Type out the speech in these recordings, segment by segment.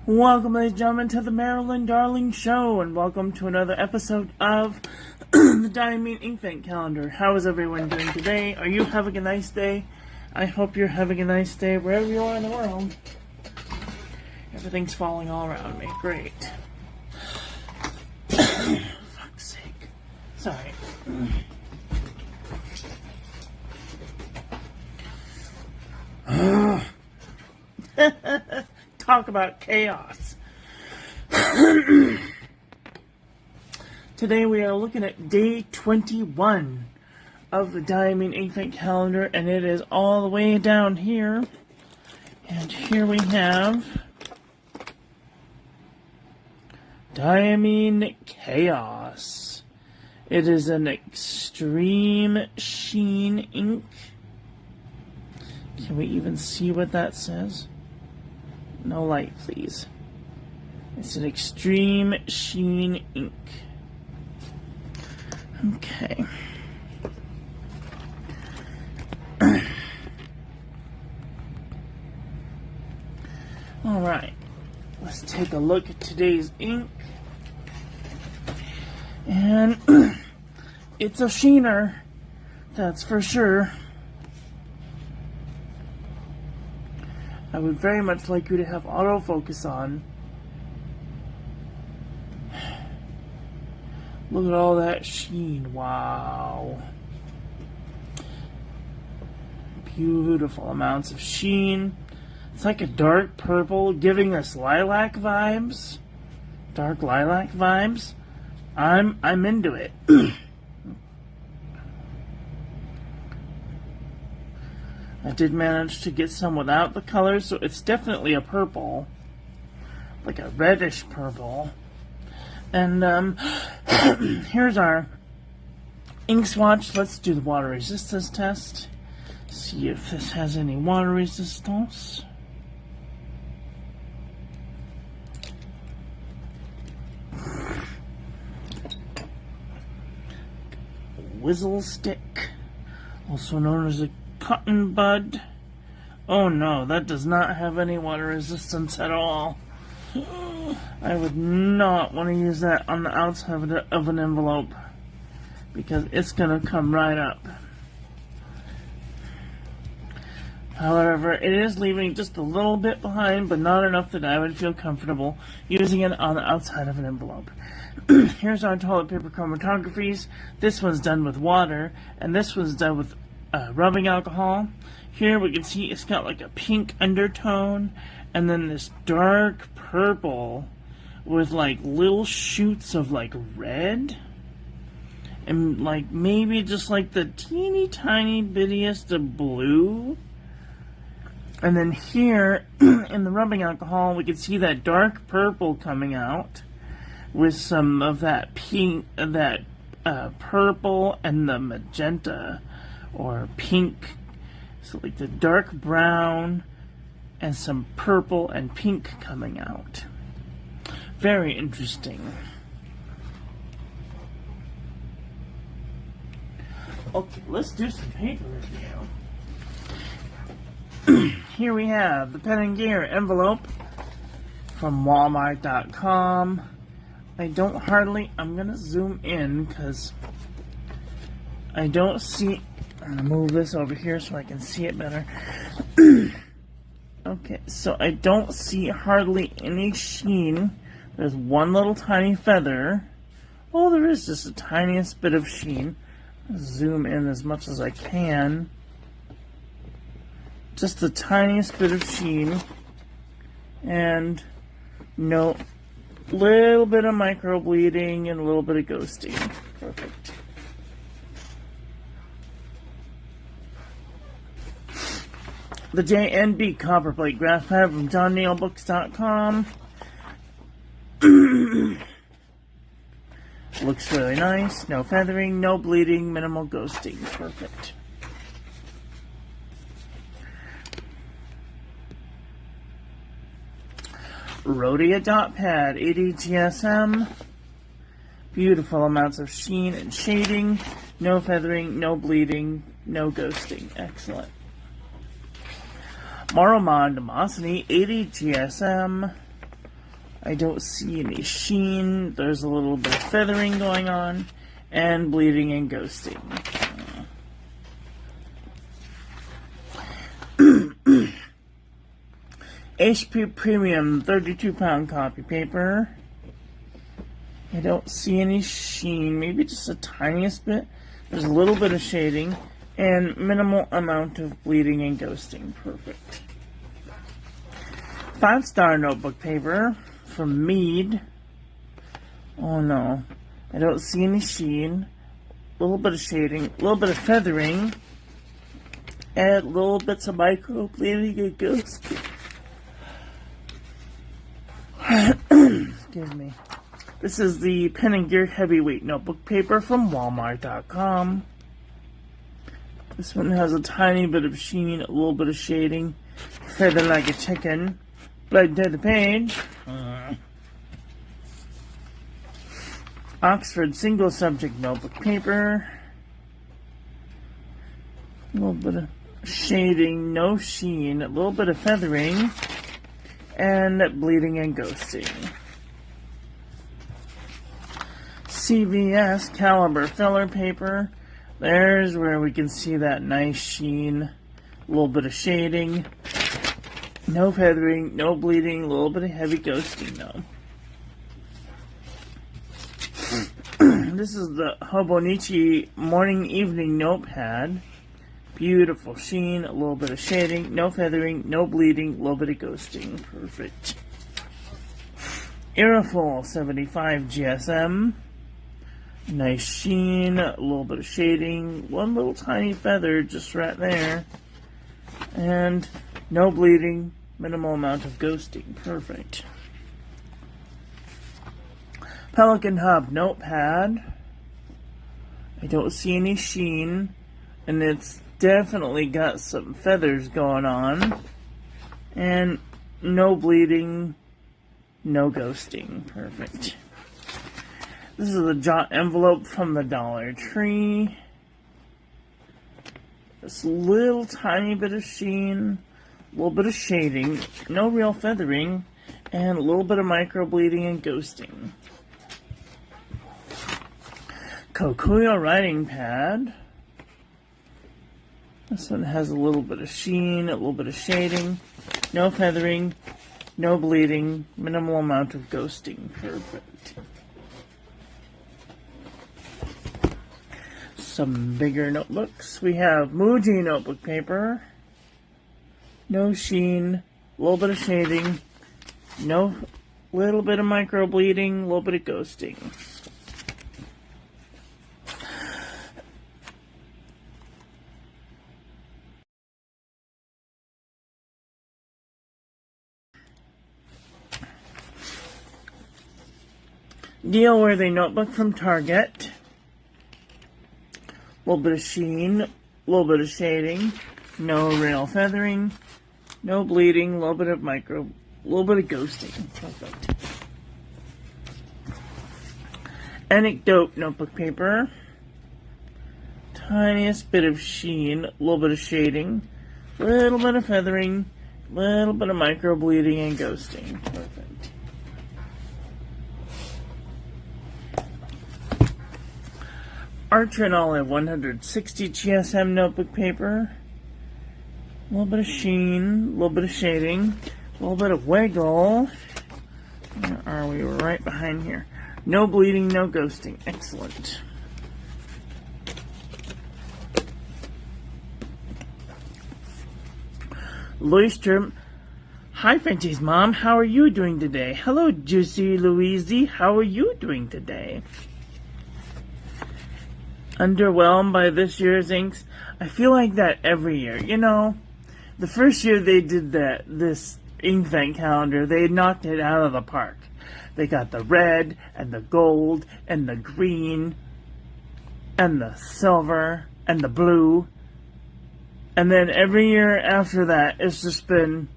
Welcome, ladies and gentlemen, to the Marilyn Darling Show, and welcome to another episode of the Diamine Inkvent calendar. How is everyone doing today? Are you having a nice day? I hope you're having a nice day wherever you are in the world. Everything's falling all around me. Great. Fuck's sake. Sorry. Talk about chaos. Today we are looking at day 21 of the Diamine Inkvent calendar, and it is all the way down here. And here we have Diamine Chaos. It is an extreme sheen ink. Can we even see what that says? No light, please. It's an extreme sheen ink. Okay. Alright. Let's take a look at today's ink. And it's a sheener. That's for sure. I would very much like you to have autofocus on. Look at all that sheen. Wow. Beautiful amounts of sheen. It's like a dark purple giving us lilac vibes. Dark lilac vibes. I'm into it. I did manage to get some without the color, so it's definitely a purple. Like a reddish purple. And here's our ink swatch. Let's do the water resistance test. See if this has any water resistance. Whizzle stick, also known as a cotton bud. Oh no, that does not have any water resistance at all. I would not want to use that on the outside of an envelope because it's going to come right up. However, it is leaving just a little bit behind, but not enough that I would feel comfortable using it on the outside of an envelope. Here's our toilet paper chromatographies. This one's done with water, and this one's done with rubbing alcohol. Here we can see it's got like a pink undertone, and then this dark purple with like little shoots of like red, and like maybe just like the teeny tiny bittiest of blue. And then here in the rubbing alcohol we can see that dark purple coming out with some of that pink, that purple and the magenta or pink. So like the dark brown and some purple and pink coming out. Very interesting. Okay, let's do some paper review. Here we have the Pen and Gear envelope from Walmart.com. I'm going to zoom in because I don't see. I'm going to move this over here so I can see it better. Okay, so I don't see hardly any sheen. There's one little tiny feather. Oh, there is just the tiniest bit of sheen. Zoom in as much as I can. Just the tiniest bit of sheen. And no, little bit of micro bleeding and a little bit of ghosting. Perfect. The JNB Copperplate Graph Pad from JohnNeilBooks.com. Looks really nice. No feathering, no bleeding, minimal ghosting. Perfect. Rhodia Dot Pad, 80 GSM. Beautiful amounts of sheen and shading. No feathering, no bleeding, no ghosting. Excellent. Moromon Demosity, 80 GSM. I don't see any sheen. There's a little bit of feathering going on, and bleeding and ghosting. HP Premium 32-pound copy paper. I don't see any sheen, maybe just the tiniest bit. There's a little bit of shading and minimal amount of bleeding and ghosting. Perfect. 5-star notebook paper from Mead. Oh no, I don't see any sheen. A little bit of shading, a little bit of feathering, and little bits of micro bleeding and ghosting. Excuse me. This is the Pen & Gear Heavyweight Notebook Paper from Walmart.com. This one has a tiny bit of sheen, a little bit of shading, feathered like a chicken. Bled to the page. Oxford Single Subject Notebook Paper. A little bit of shading, no sheen, a little bit of feathering, and bleeding and ghosting. CVS Caliber Filler Paper. There's where we can see that nice sheen, a little bit of shading, no feathering, no bleeding, a little bit of heavy ghosting though. This is the Hobonichi Morning Evening Notepad. Beautiful sheen, a little bit of shading, no feathering, no bleeding, a little bit of ghosting. Perfect. Aerofol 75 GSM. Nice sheen, a little bit of shading, one little tiny feather just right there, and no bleeding, minimal amount of ghosting. Perfect. Pelican Hub Notepad. I don't see any sheen, and it's definitely got some feathers going on, and no bleeding, no ghosting. Perfect. This is a jot envelope from the Dollar Tree. This little tiny bit of sheen, a little bit of shading, no real feathering, and a little bit of micro bleeding and ghosting. Kokuyo Writing Pad. This one has a little bit of sheen, a little bit of shading, no feathering, no bleeding, minimal amount of ghosting. Perfect. Some bigger notebooks. We have Muji notebook paper. No sheen, a little bit of shading, no little bit of micro bleeding, a little bit of ghosting. Deal Worthy notebook from Target. A little bit of sheen, a little bit of shading, no real feathering, no bleeding, a little bit of micro, a little bit of ghosting. Perfect. Anecdote notebook paper. Tiniest bit of sheen, a little bit of shading, a little bit of feathering, a little bit of micro bleeding and ghosting. Perfect. Archer and Olive 160 GSM notebook paper. A little bit of sheen, a little bit of shading, a little bit of wiggle. Where are we? We're right behind here. No bleeding, no ghosting. Excellent. Leuchtturm. Hi, Frenchie's mom. How are you doing today? Hello, Juicy Louise. How are you doing today? Underwhelmed by this year's inks? I feel like that every year. You know, the first year they did this Inkvent calendar, they knocked it out of the park. They got the red and the gold and the green and the silver and the blue. And then every year after that, it's just been,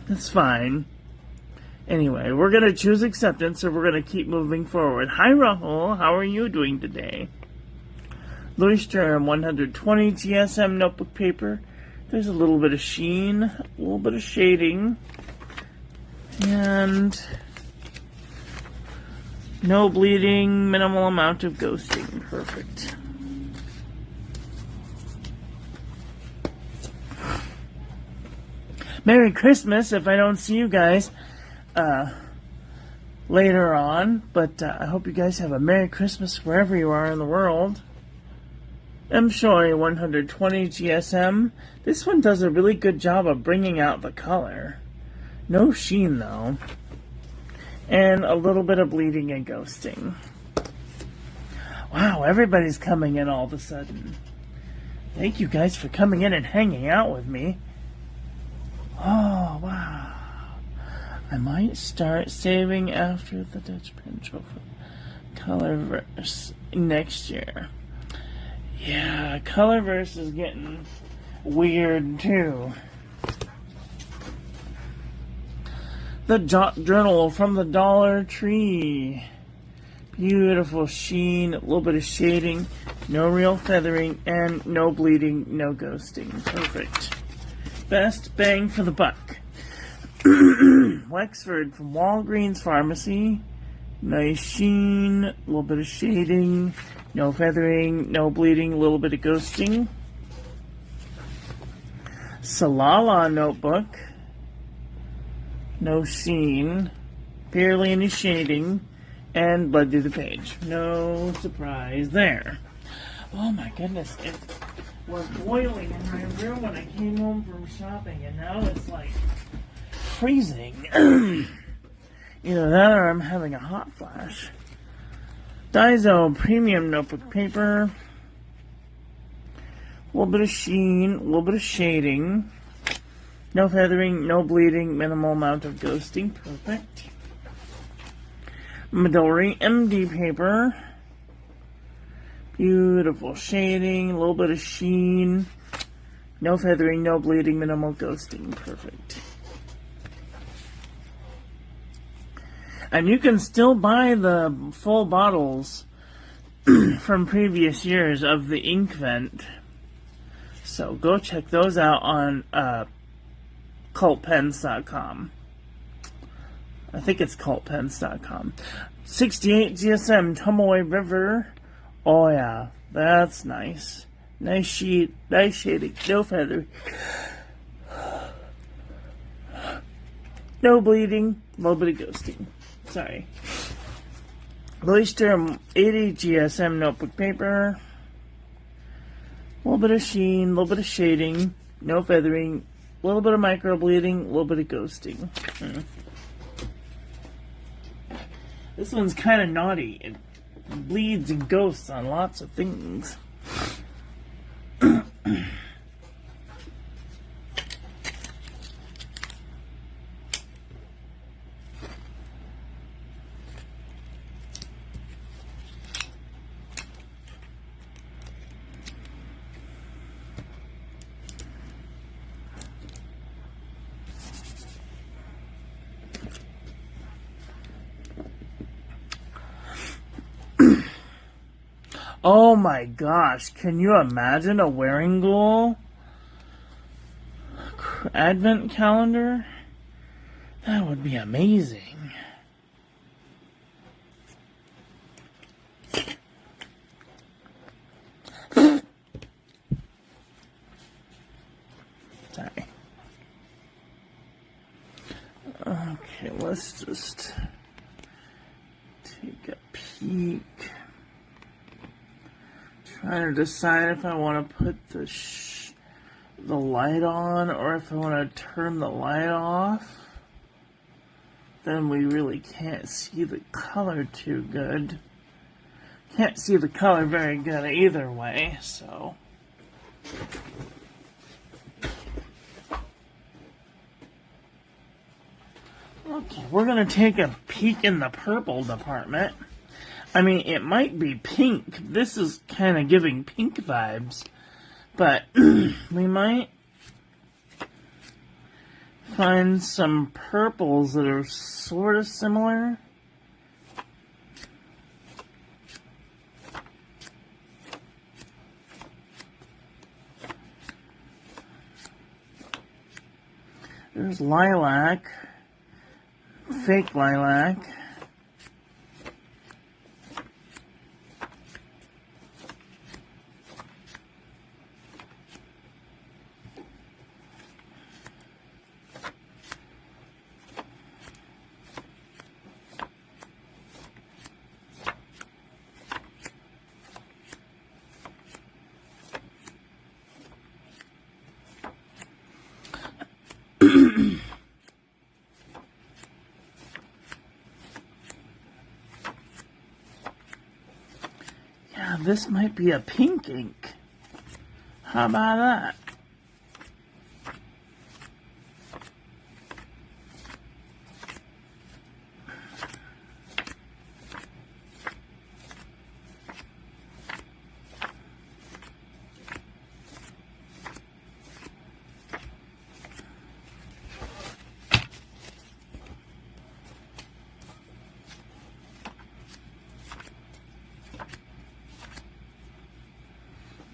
it's fine. Anyway, we're going to choose acceptance, so we're going to keep moving forward. Hi, Rahul. How are you doing today? Leuchtturm 120 GSM notebook paper. There's a little bit of sheen, a little bit of shading, And no bleeding, minimal amount of ghosting. Perfect. Merry Christmas if I don't see you guys later on. But I hope you guys have a Merry Christmas wherever you are in the world. M-Shoy 120 GSM. This one does a really good job of bringing out the color. No sheen though. And a little bit of bleeding and ghosting. Wow, everybody's coming in all of a sudden. Thank you guys for coming in and hanging out with me. Oh, wow. I might start saving after the Dutch Pen Trophy Colorverse next year. Yeah, Colorverse is getting weird too. The Journal from the Dollar Tree. Beautiful sheen, a little bit of shading, no real feathering, and no bleeding, no ghosting. Perfect. Best bang for the buck. Wexford from Walgreens Pharmacy. Nice sheen, a little bit of shading, no feathering, no bleeding, a little bit of ghosting. Salala Notebook. No sheen, barely any shading, and blood through the page. No surprise there. Oh my goodness, it was boiling in my room when I came home from shopping, and now it's like freezing. Either that or I'm having a hot flash. Daiso Premium Notebook Paper. A little bit of sheen, a little bit of shading. No feathering, no bleeding, minimal amount of ghosting. Perfect. Midori MD Paper. Beautiful shading, a little bit of sheen. No feathering, no bleeding, minimal ghosting. Perfect. And you can still buy the full bottles from previous years of the Inkvent. So go check those out on cultpens.com. I think it's cultpens.com. 68 GSM Tomoe River. Oh yeah, that's nice. Nice sheet, nice shading, no feather. No bleeding, a little bit of ghosting. Sorry. Oyster 80 GSM Notebook Paper. A little bit of sheen, a little bit of shading, no feathering, a little bit of micro bleeding, a little bit of ghosting. This one's kind of naughty. It bleeds and ghosts on lots of things. Oh my gosh, can you imagine a wearing ghoul advent calendar? That would be amazing. Sorry. Okay, let's just take a peek. Trying to decide if I want to put the light on or if I want to turn the light off. Then we really can't see the color too good. Can't see the color very good either way, so. Okay, we're going to take a peek in the purple department. I mean, it might be pink. This is kind of giving pink vibes. But we might find some purples that are sort of similar. There's lilac. fake lilac. Yeah, this might be a pink ink. How about that?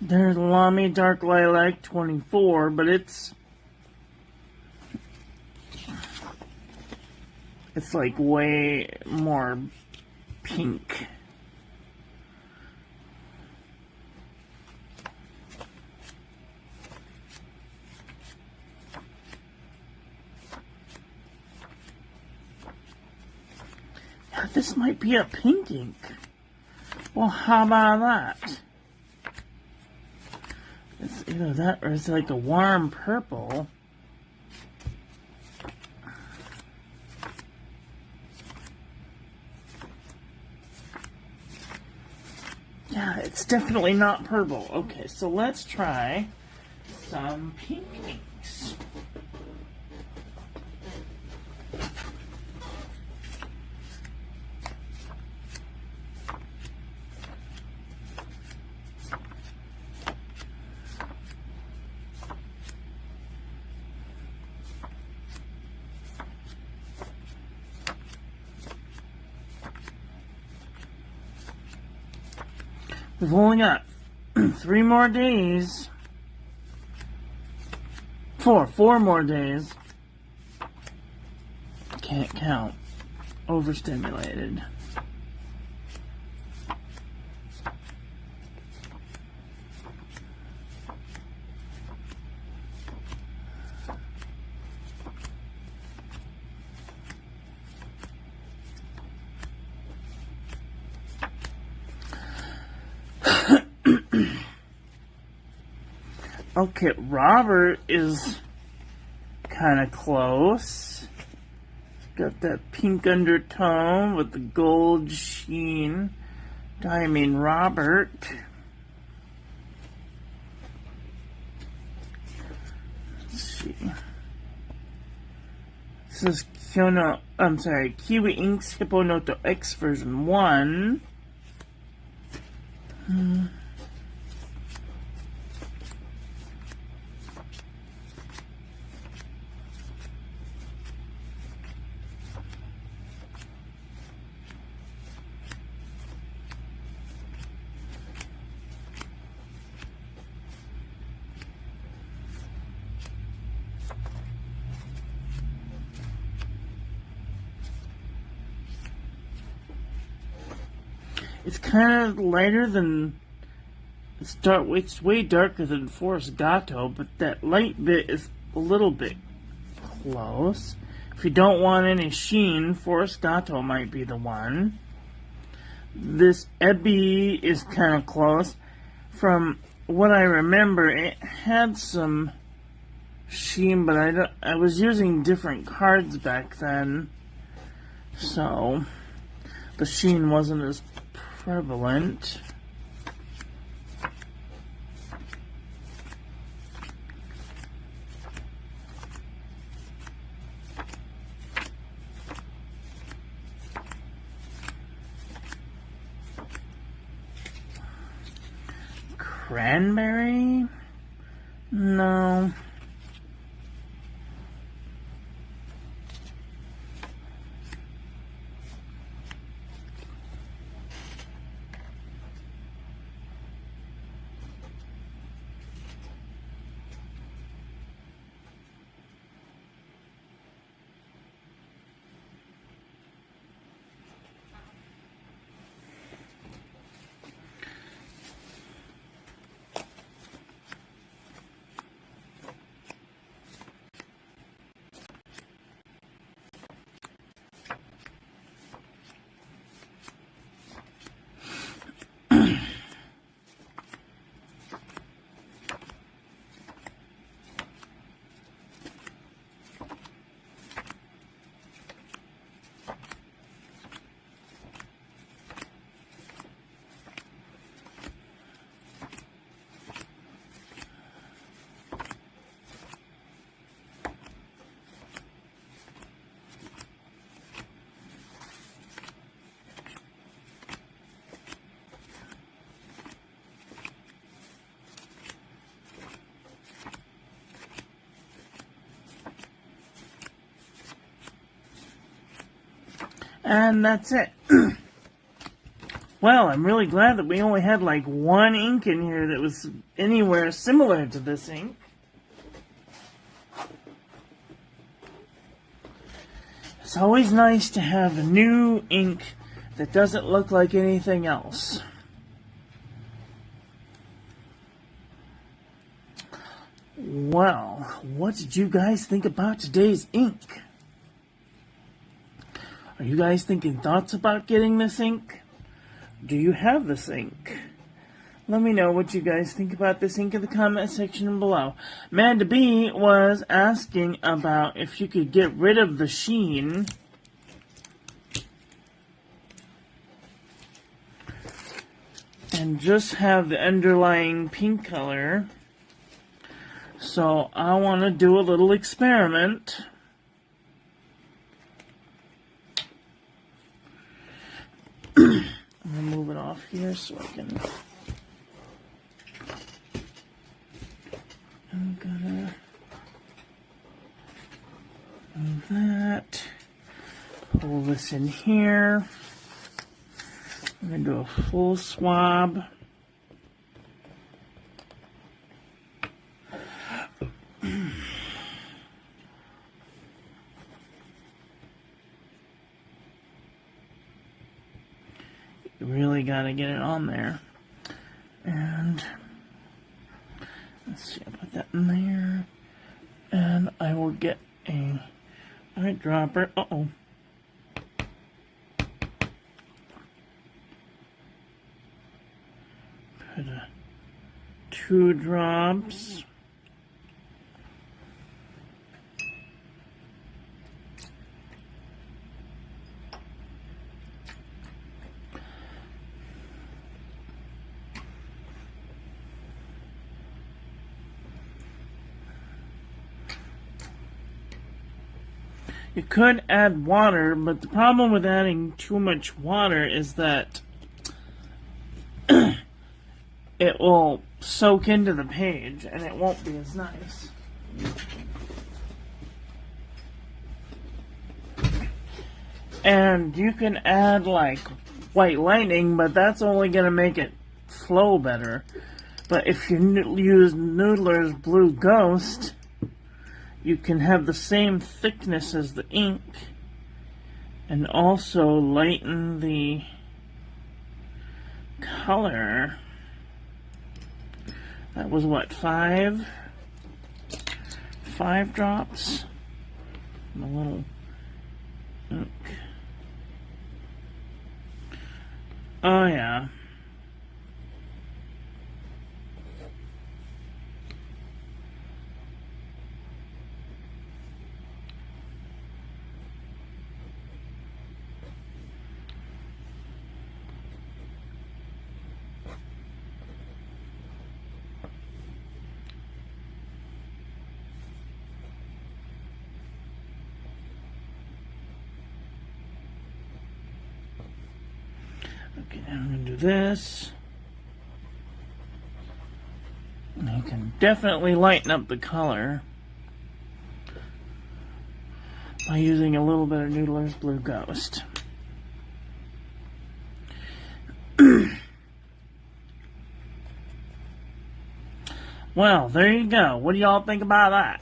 There's Lamy Dark Lilac 24, but it's like way more pink. Yeah, this might be a pink ink. Well, how about that? It's either that or it's like a warm purple. Yeah, it's definitely not purple. Okay, so let's try some pink inks. We've only got 3 more days. 4 more days. Can't count. Overstimulated. Okay, Robert is kind of close. Got that pink undertone with the gold sheen. Diamine Robert. Let's see. This is Kiwi Ink's Hipponoto X version 1. It's kind of lighter than it's way darker than Forest Gato, but that light bit is a little bit close. If you don't want any sheen, Forest Gato might be the one. This Ebby is kind of close. From what I remember, it had some sheen, but I was using different cards back then, so the sheen wasn't as prevalent. Cranberry? No. And that's it. Well, I'm really glad that we only had like one ink in here that was anywhere similar to this ink. It's always nice to have a new ink that doesn't look like anything else. Well, what did you guys think about today's ink? Are you guys thinking thoughts about getting this ink? Do you have this ink? Let me know what you guys think about this ink in the comment section below. Amanda B was asking about if you could get rid of the sheen and just have the underlying pink color. So I want to do a little experiment. I'm going to move it off here so I can... I'm gonna move that. Pull this in here. I'm going to do a full swab. You really got to get it on there. And let's see, I'll put that in there. And I will get a eyedropper. Uh-oh. Put 2 drops. You could add water, but the problem with adding too much water is that it will soak into the page and it won't be as nice. And you can add like white lightning, but that's only going to make it flow better. But if you use Noodler's Blue Ghost, you can have the same thickness as the ink and also lighten the color. That was what, 5 drops? And a little ink. Oh yeah. Okay, I'm going to do this. And you can definitely lighten up the color by using a little bit of Noodler's Blue Ghost. Well, there you go. What do y'all think about that?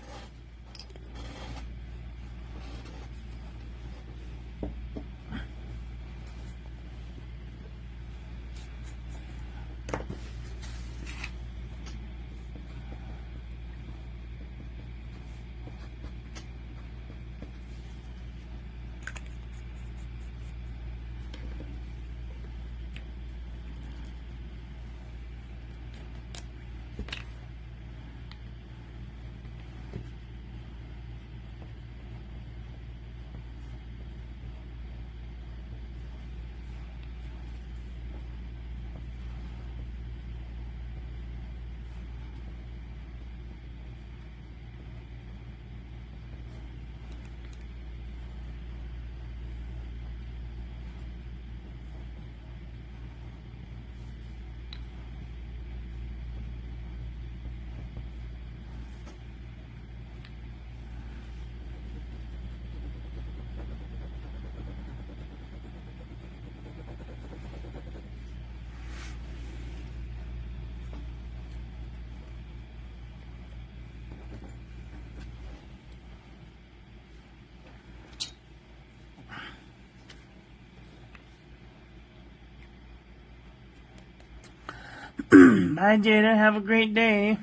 Bye, Jada. Have a great day.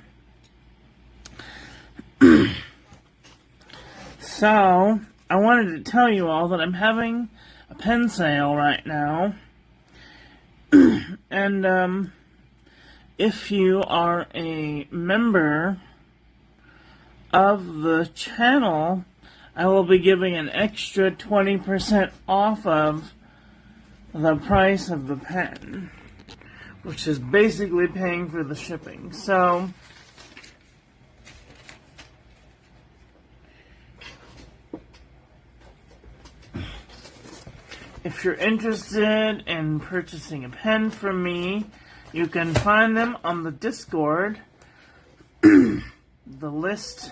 So, I wanted to tell you all that I'm having a pen sale right now. And, if you are a member of the channel, I will be giving an extra 20% off of the price of the pen, which is basically paying for the shipping. So, if you're interested in purchasing a pen from me, you can find them on the Discord. The list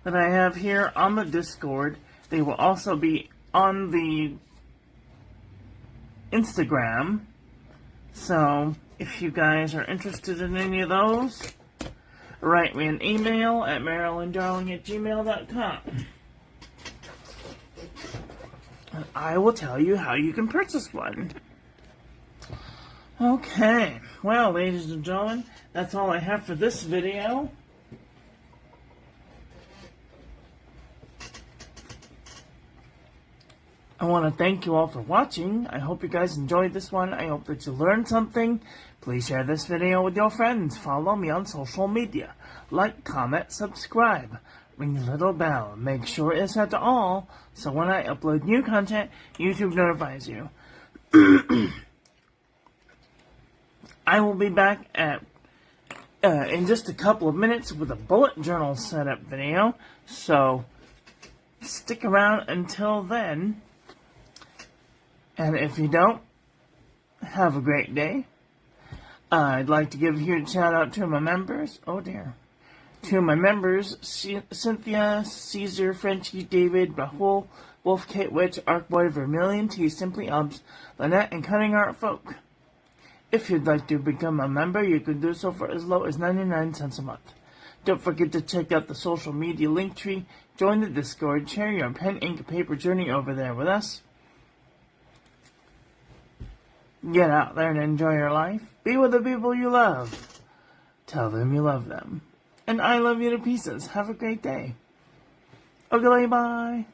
that I have here on the Discord, they will also be on the Instagram. So, if you guys are interested in any of those, write me an email at marilyndarling@gmail.com. And I will tell you how you can purchase one. Okay, well, ladies and gentlemen, that's all I have for this video. I want to thank you all for watching. I hope you guys enjoyed this one. I hope that you learned something. Please share this video with your friends. Follow me on social media. Like, comment, subscribe. Ring the little bell. Make sure it's set to all, so when I upload new content, YouTube notifies you. I will be back in just a couple of minutes with a bullet journal setup video, so stick around until then. And if you don't, have a great day. I'd like to give a huge shout out to my members. Oh dear. To my members, Cynthia, Caesar, Frenchie, David, Rahul, Wolf, Kate Witch, Arcboy, Vermilion, T, Simply Ubs, Lynette, and Cunning Art Folk. If you'd like to become a member, you can do so for as low as 99 cents a month. Don't forget to check out the social media link tree, join the Discord, share your pen, ink, and paper journey over there with us. Get out there and enjoy your life. Be with the people you love. Tell them you love them. And I love you to pieces. Have a great day. Okay, bye.